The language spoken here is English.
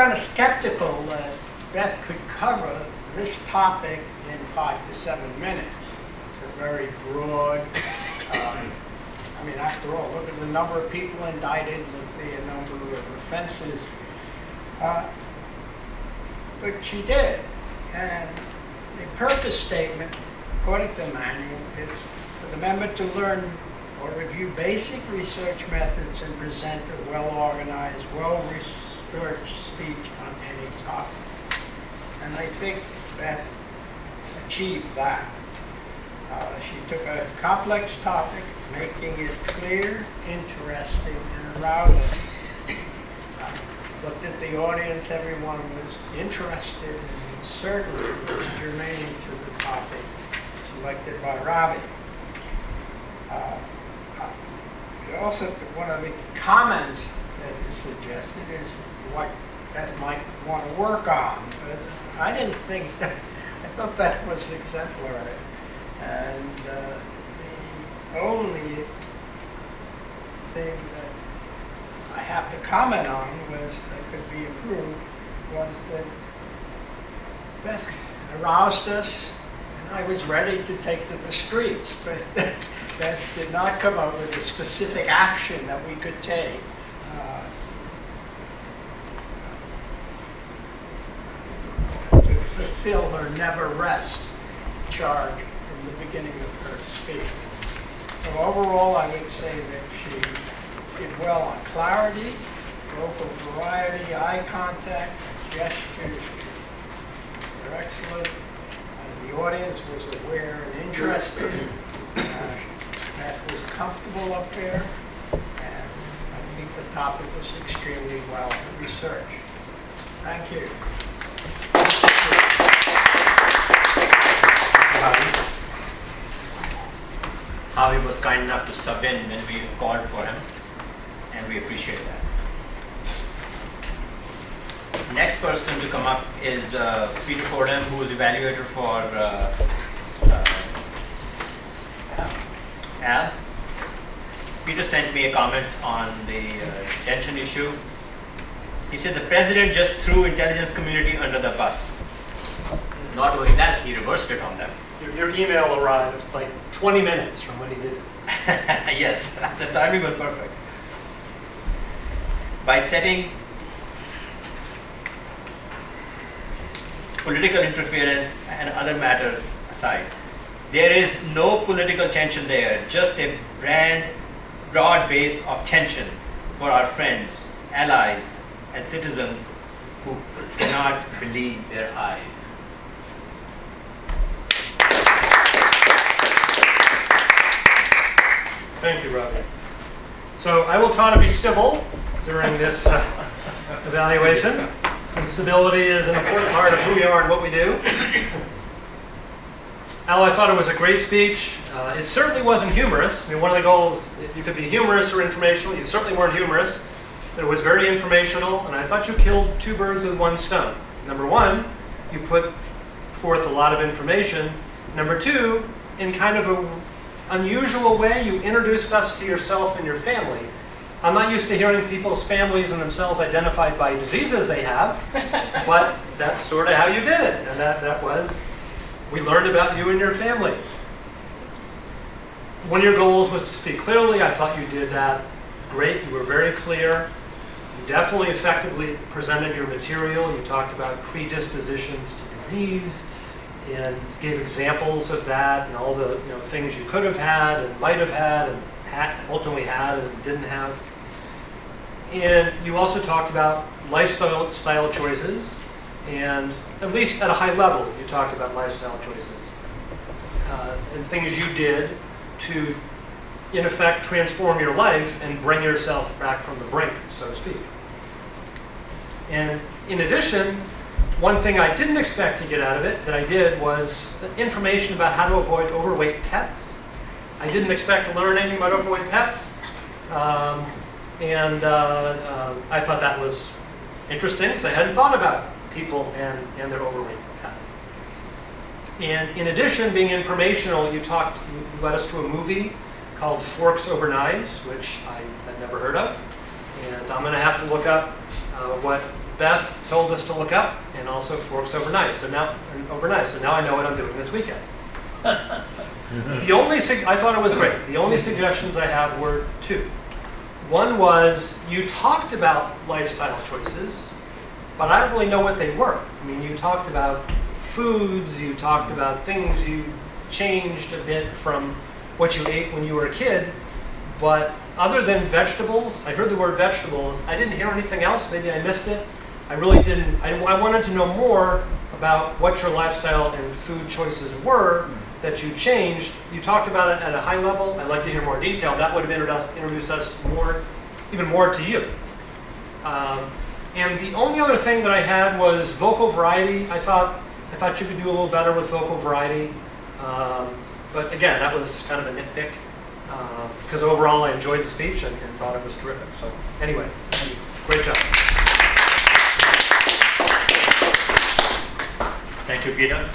kind of skeptical that Beth could cover this topic in 5 to 7 minutes. It's a very broad, I mean, after all, look at the number of people indicted, look at the number of offenses. But she did. And the purpose statement, according to the manual, is for the member to learn or review basic research methods and present a well-organized, well-researched speech on any topic. And I think Beth achieved that. She took a complex topic, making it clear, interesting, and arousing. Looked at the audience, everyone was interested, and certainly was germane to the topic selected by Ravi. Also, one of the comments that is suggested is what Beth might want to work on, but I didn't think that. I thought that was exemplary. And the only thing that I have to comment on was that could be improved was that Beth aroused us, and I was ready to take to the streets, but Beth did not come up with a specific action that we could take. To fulfill her never rest charge from the beginning of her speech. So overall, I would say that she did well on clarity, vocal variety, eye contact, gestures were excellent. The audience was aware and interested. Beth was comfortable up there, and I think the topic was extremely well researched. Thank you. Javi was kind enough to sub in when we called for him, and we appreciate that. Next person to come up is Peter Fordham, who was evaluator for Al. Peter sent me a comments on the detention issue. He said the president just threw intelligence community under the bus. Not only that, he reversed it on them. Your email arrived like 20 minutes from when he did this. Yes, the timing was perfect. By setting political interference and other matters aside, there is no political tension there, just a broad base of tension for our friends, allies, and citizens who cannot believe their eyes. Thank you, Robbie. So I will try to be civil during this evaluation, since civility is an important part of who we are and what we do. Al, I thought it was a great speech. It certainly wasn't humorous. I mean, one of the goals, you could be humorous or informational. You certainly weren't humorous. It was very informational, and I thought you killed 2 birds with 1 stone. Number 1, you put forth a lot of information. Number 2, in kind of a unusual way, you introduced us to yourself and your family. I'm not used to hearing people's families and themselves identified by diseases they have, but that's sort of how you did it. And that was, we learned about you and your family. One of your goals was to speak clearly. I thought you did that great. You were very clear. You definitely effectively presented your material. You talked about predispositions to disease, and gave examples of that and all the things you could have had and might have had and ultimately had and didn't have. And you also talked about lifestyle choices, and at least at a high level, you talked about lifestyle choices and things you did to, in effect, transform your life and bring yourself back from the brink, so to speak. And in addition, one thing I didn't expect to get out of it that I did was information about how to avoid overweight pets. I didn't expect to learn anything about overweight pets. And I thought that was interesting because I hadn't thought about people and their overweight pets. And in addition, being informational, you led us to a movie called Forks Over Knives, which I had never heard of. And I'm going to have to look up what Beth told us to look up, and also Forks Over Knives. So now I know what I'm doing this weekend. The only I thought it was great. The only suggestions I have were two. One was you talked about lifestyle choices, but I don't really know what they were. I mean, you talked about foods, you talked about things you changed a bit from what you ate when you were a kid, but other than vegetables, I heard the word vegetables, I didn't hear anything else. Maybe I missed it. I really didn't. I wanted to know more about what your lifestyle and food choices were that you changed. You talked about it at a high level. I'd like to hear more detail. That would have introduced us even more to you. And the only other thing that I had was vocal variety. I thought you could do a little better with vocal variety. But again, that was kind of a nitpick. Because overall I enjoyed the speech and thought it was terrific. So anyway, great job. Thank you, Peter.